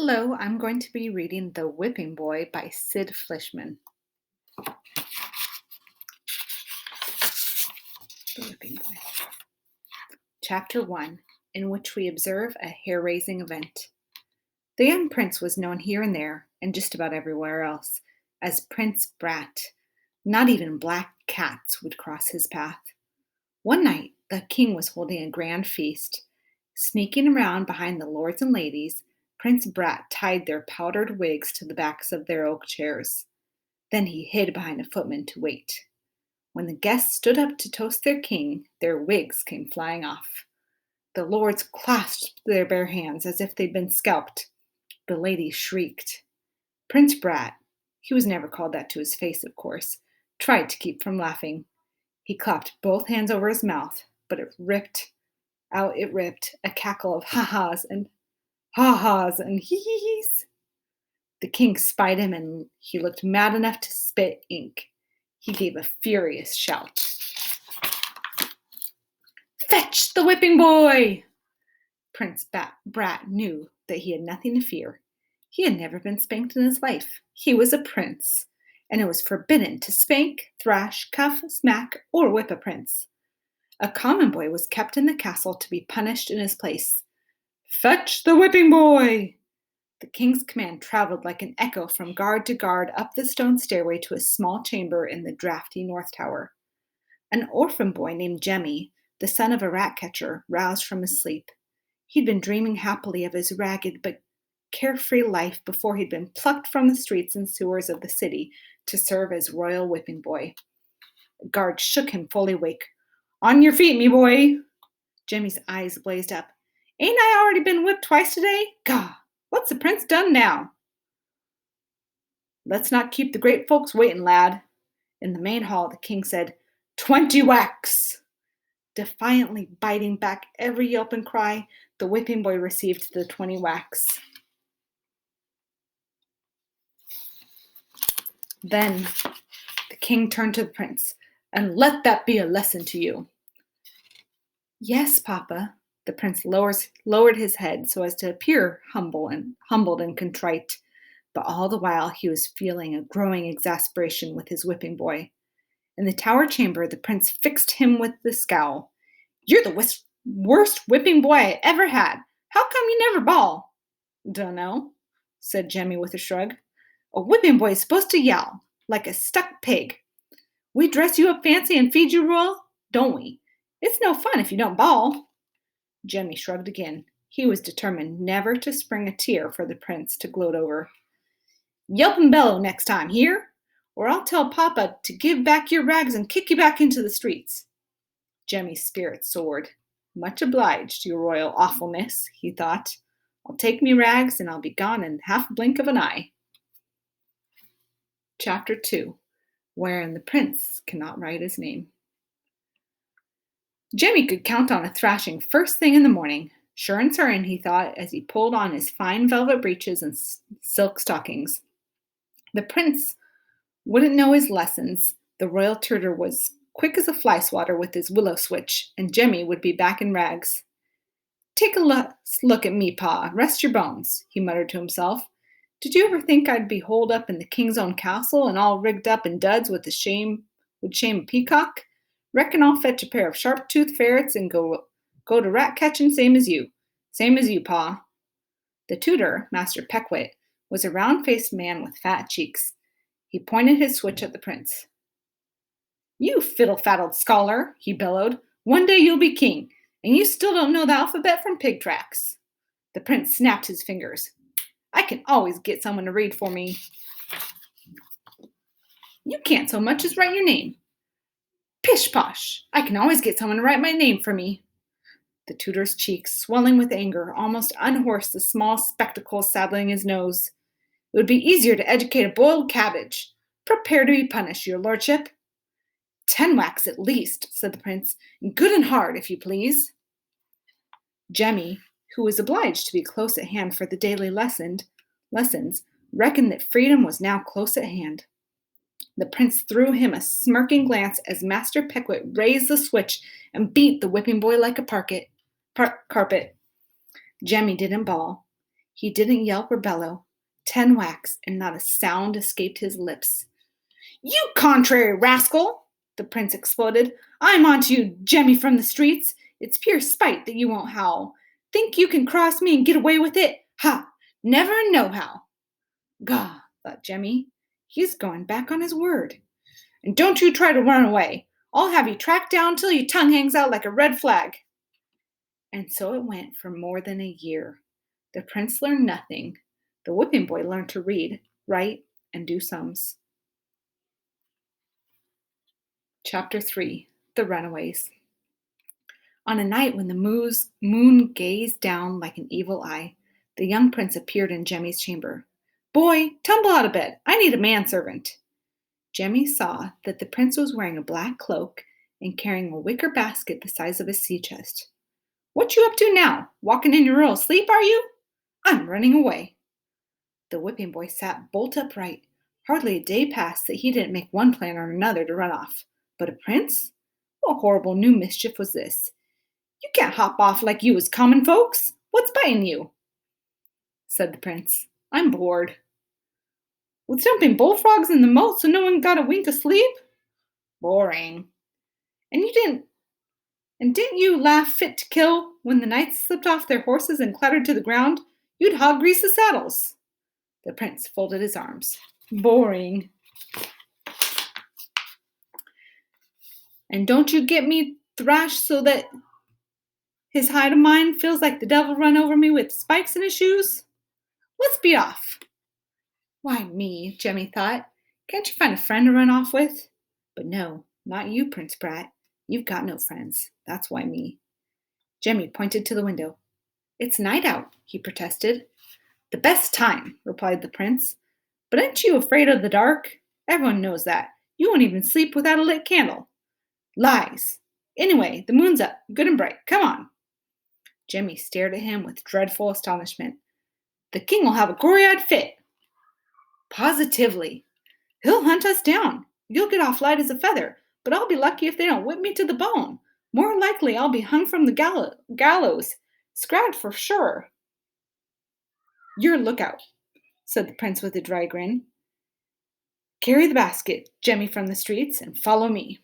Hello, I'm going to be reading The Whipping Boy by Sid Fleischman. The Whipping Boy. Chapter 1, in which we observe a hair-raising event. The young prince was known here and there, and just about everywhere else, as Prince Brat. Not even black cats would cross his path. One night, the king was holding a grand feast. Sneaking around behind the lords and ladies, Prince Brat tied their powdered wigs to the backs of their oak chairs. Then he hid behind a footman to wait. When the guests stood up to toast their king, their wigs came flying off. The lords clasped their bare hands as if they'd been scalped. The ladies shrieked. Prince Brat, he was never called that to his face, of course, tried to keep from laughing. He clapped both hands over his mouth, but it ripped, a cackle of ha-has and hee-hees. The king spied him, and he looked mad enough to spit ink. He gave a furious shout. "Fetch the whipping boy!" Prince Brat knew that he had nothing to fear. He had never been spanked in his life. He was a prince, and it was forbidden to spank, thrash, cuff, smack, or whip a prince. A common boy was kept in the castle to be punished in his place. "Fetch the whipping boy!" The king's command traveled like an echo from guard to guard up the stone stairway to a small chamber in the drafty north tower. An orphan boy named Jemmy, the son of a rat catcher, roused from his sleep. He'd been dreaming happily of his ragged but carefree life before he'd been plucked from the streets and sewers of the city to serve as royal whipping boy. A guard shook him fully awake. "On your feet, me boy!" Jemmy's eyes blazed up. "Ain't I already been whipped twice today? Gah! What's the prince done now?" "Let's not keep the great folks waiting, lad." In the main hall, the king said, 20 whacks! Defiantly biting back every yelp and cry, the whipping boy received the 20 whacks. Then the king turned to the prince. "And let that be a lesson to you." "Yes, Papa." The prince lowered his head so as to appear humbled and contrite, but all the while he was feeling a growing exasperation with his whipping boy. In the tower chamber, the prince fixed him with the scowl. "You're the worst whipping boy I ever had. How come you never bawl?" "Dunno," said Jemmy with a shrug. "A whipping boy is supposed to yell, like a stuck pig. We dress you up fancy and feed you royal, don't we? It's no fun if you don't bawl." Jemmy shrugged again. He was determined never to spring a tear for the prince to gloat over. "Yelp and bellow next time, hear? Or I'll tell Papa to give back your rags and kick you back into the streets." Jemmy's spirit soared. "Much obliged, your royal awfulness," he thought. "I'll take me rags and I'll be gone in half a blink of an eye." Chapter 2, wherein the prince cannot write his name. Jemmy could count on a thrashing first thing in the morning. Sure and certain, he thought, as he pulled on his fine velvet breeches and silk stockings. The prince wouldn't know his lessons. The royal tutor was quick as a fly swatter with his willow switch, and Jemmy would be back in rags. "Take a look at me, Pa. Rest your bones," he muttered to himself. "Did you ever think I'd be holed up in the king's own castle and all rigged up in duds would shame a peacock? Reckon I'll fetch a pair of sharp-toothed ferrets and go to rat-catching same as you. Same as you, Pa." The tutor, Master Peckwitt, was a round-faced man with fat cheeks. He pointed his switch at the prince. "You fiddle-faddled scholar," he bellowed. "One day you'll be king, and you still don't know the alphabet from pig tracks." The prince snapped his fingers. "I can always get someone to read for me." "You can't so much as write your name." "Pish-posh! I can always get someone to write my name for me." The tutor's cheeks, swelling with anger, almost unhorsed the small spectacles saddling his nose. "It would be easier to educate a boiled cabbage. Prepare to be punished, your lordship." 10 whacks at least," said the prince. "Good and hard, if you please." Jemmy, who was obliged to be close at hand for the daily lessons, reckoned that freedom was now close at hand. The prince threw him a smirking glance as Master Peckwitt raised the switch and beat the whipping boy like a carpet. Jemmy didn't bawl. He didn't yelp or bellow. 10 whacks, and not a sound escaped his lips. "You contrary rascal!" the prince exploded. "I'm on to you, Jemmy from the streets. It's pure spite that you won't howl. Think you can cross me and get away with it? Ha! Never and nohow." Gah, thought Jemmy. He's going back on his word. "And don't you try to run away. I'll have you tracked down till your tongue hangs out like a red flag." And so it went for more than a year. The prince learned nothing. The whipping boy learned to read, write, and do sums. Chapter 3. The Runaways. On a night when the moon gazed down like an evil eye, the young prince appeared in Jemmy's chamber. "Boy, tumble out of bed. I need a manservant." Jemmy saw that the prince was wearing a black cloak and carrying a wicker basket the size of a sea chest. "What you up to now? Walking in your royal sleep, are you?" "I'm running away." The whipping boy sat bolt upright. Hardly a day passed that he didn't make one plan or another to run off. But a prince? What horrible new mischief was this? "You can't hop off like you was common folks. What's biting you?" said the prince. "I'm bored." "With jumping bullfrogs in the moat so no one got a wink of sleep?" "Boring." And didn't you laugh fit to kill when the knights slipped off their horses and clattered to the ground? You'd hog grease the saddles." The prince folded his arms. "Boring." "And don't you get me thrashed so that his hide of mine feels like the devil run over me with spikes in his shoes? Let's be off." "Why me?" Jemmy thought. "Can't you find a friend to run off with?" But no, not you, Prince Brat. You've got no friends. That's why me. Jemmy pointed to the window. "It's night out," he protested. "The best time," replied the prince. "But aren't you afraid of the dark? Everyone knows that. You won't even sleep without a lit candle." "Lies. Anyway, the moon's up, good and bright. Come on." Jemmy stared at him with dreadful astonishment. "The king will have a gory-eyed fit." "Positively. He'll hunt us down. You'll get off light as a feather, but I'll be lucky if they don't whip me to the bone. More likely I'll be hung from the gallows. Scragged for sure." "Your lookout," said the prince with a dry grin. "Carry the basket, Jemmy from the streets, and follow me."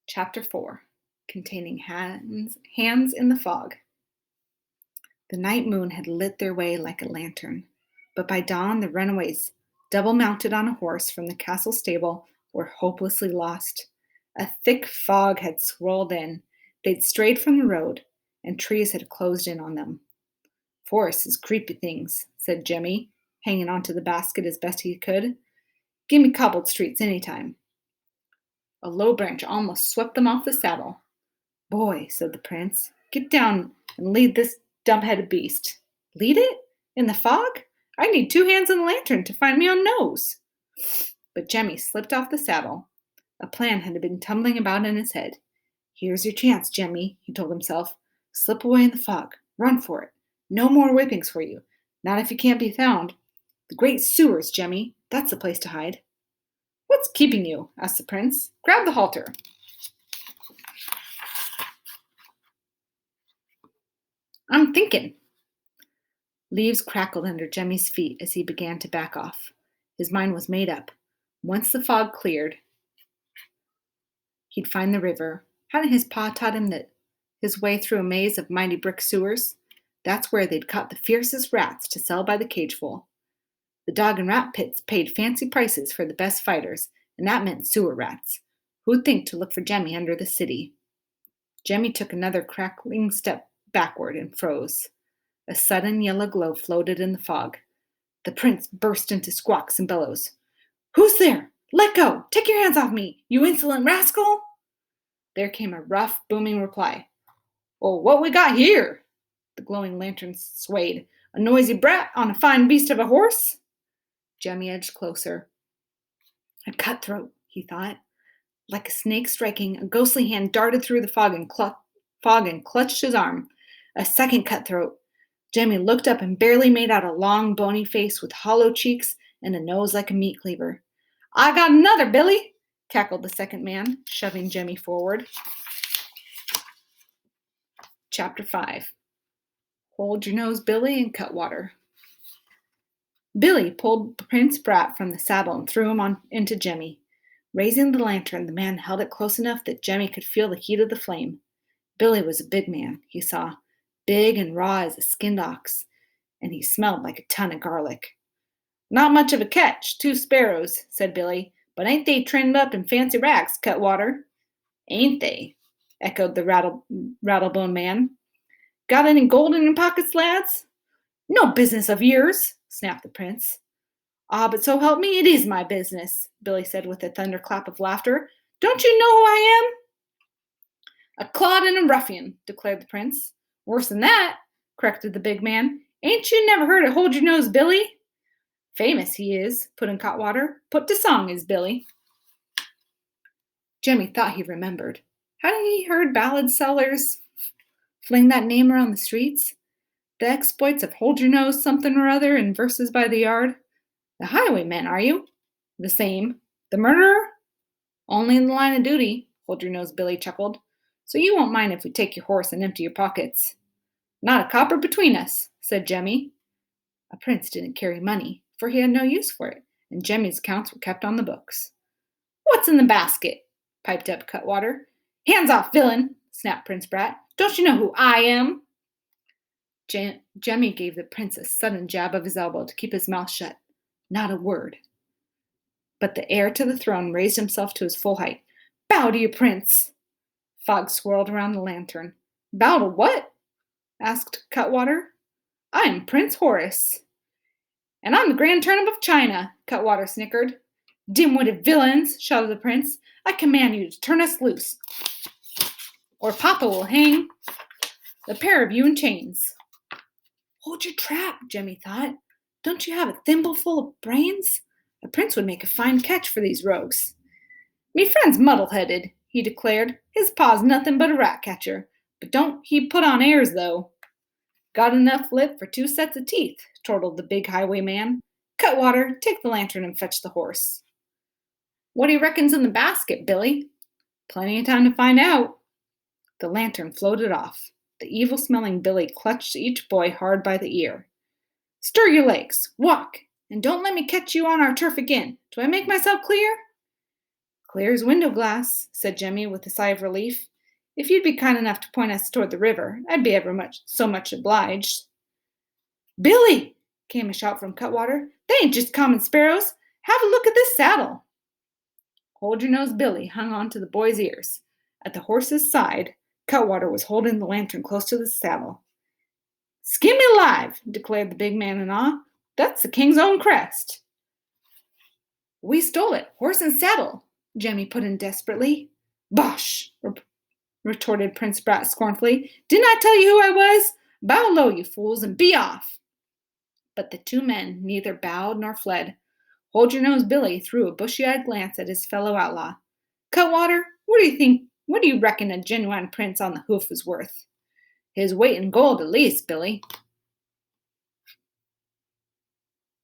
Chapter 4. Containing hands in the fog. The night moon had lit their way like a lantern, but by dawn the runaways, double mounted on a horse from the castle stable, were hopelessly lost. A thick fog had swirled in. They'd strayed from the road, and trees had closed in on them. "Forests is creepy things," said Jemmy, hanging onto the basket as best he could. "Give me cobbled streets any time." A low branch almost swept them off the saddle. "Boy," said the prince, "get down and lead this dumb-headed beast." "Lead it? In the fog? I need 2 hands and a lantern to find me on nose." But Jemmy slipped off the saddle. A plan had been tumbling about in his head. "Here's your chance, Jemmy," he told himself. "Slip away in the fog. Run for it. No more whippings for you. Not if you can't be found. The great sewers, Jemmy. That's the place to hide." "What's keeping you?" asked the prince. "Grab the halter." "I'm thinking." Leaves crackled under Jemmy's feet as he began to back off. His mind was made up. Once the fog cleared, he'd find the river. Hadn't his pa taught him that his way through a maze of mighty brick sewers? That's where they'd caught the fiercest rats to sell by the cageful. The dog and rat pits paid fancy prices for the best fighters, and that meant sewer rats. Who'd think to look for Jemmy under the city? Jemmy took another crackling step backward and froze. A sudden yellow glow floated in the fog. The prince burst into squawks and bellows. "Who's there? Let go! Take your hands off me, you insolent rascal!" There came a rough, booming reply. "Well, what we got here?" The glowing lantern swayed. "A noisy brat on a fine beast of a horse?" Jemmy edged closer. "A cutthroat," he thought. Like a snake striking, a ghostly hand darted through the fog and clutched his arm. A second cutthroat. Jemmy looked up and barely made out a long, bony face with hollow cheeks and a nose like a meat cleaver. "I got another, Billy," cackled the second man, shoving Jemmy forward. Chapter 5. Hold your nose, Billy, and Cutwater. Billy pulled Prince Brat from the saddle and threw him into Jemmy. Raising the lantern, the man held it close enough that Jemmy could feel the heat of the flame. Billy was a big man, he saw, big and raw as a skinned ox, and he smelled like a ton of garlic. Not much of a catch, 2 sparrows, said Billy, but ain't they trimmed up in fancy rags, Cutwater? Ain't they? Echoed the rattlebone man. Got any gold in your pockets, lads? No business of yours, snapped the prince. Ah, but so help me, it is my business, Billy said with a thunderclap of laughter. Don't you know who I am? A clod and a ruffian, declared the prince. Worse than that, corrected the big man. Ain't you never heard of Hold Your Nose, Billy? Famous he is, put in Cutwater. Put to song is Billy. Jemmy thought he remembered. Hadn't he heard ballad sellers fling that name around the streets? The exploits of Hold Your Nose something or other in verses by the yard? The highwayman, are you? The same. The murderer? Only in the line of duty, Hold Your Nose, Billy chuckled. So you won't mind if we take your horse and empty your pockets. Not a copper between us, said Jemmy. A prince didn't carry money, for he had no use for it, and Jemmy's accounts were kept on the books. What's in the basket? Piped up Cutwater. Hands off, villain, snapped Prince Brat. Don't you know who I am? Jemmy gave the prince a sudden jab of his elbow to keep his mouth shut. Not a word. But the heir to the throne raised himself to his full height. Bow to you, prince! Fog swirled around the lantern. Bow to what? Asked Cutwater. I am Prince Horace. And I'm the Grand Turnip of China, Cutwater snickered. Dim-witted villains, shouted the prince. I command you to turn us loose, or Papa will hang the pair of you in chains. Hold your trap, Jemmy thought. Don't you have a thimbleful of brains? A prince would make a fine catch for these rogues. Me friend's muddle-headed, he declared. His pa's nothing but a rat-catcher. But don't he put on airs, though. Got enough lip for 2 sets of teeth, chortled the big highwayman. Cutwater, take the lantern and fetch the horse. What do you reckon's in the basket, Billy? Plenty of time to find out. The lantern floated off. The evil-smelling Billy clutched each boy hard by the ear. Stir your legs, walk, and don't let me catch you on our turf again. Do I make myself clear? Clear as window glass, said Jemmy with a sigh of relief. If you'd be kind enough to point us toward the river, I'd be so much obliged. Billy, came a shout from Cutwater. They ain't just common sparrows. Have a look at this saddle. Hold Your Nose, Billy hung on to the boy's ears. At the horse's side, Cutwater was holding the lantern close to the saddle. Skin me alive, declared the big man in awe. That's the king's own crest. We stole it, horse and saddle, Jemmy put in desperately. Bosh, retorted Prince Brat scornfully. Didn't I tell you who I was? Bow low, you fools, and be off. But the 2 men neither bowed nor fled. Hold Your Nose, Billy threw a bushy-eyed glance at his fellow outlaw. Cutwater, what do you reckon a genuine prince on the hoof is worth? His weight in gold, at least, Billy.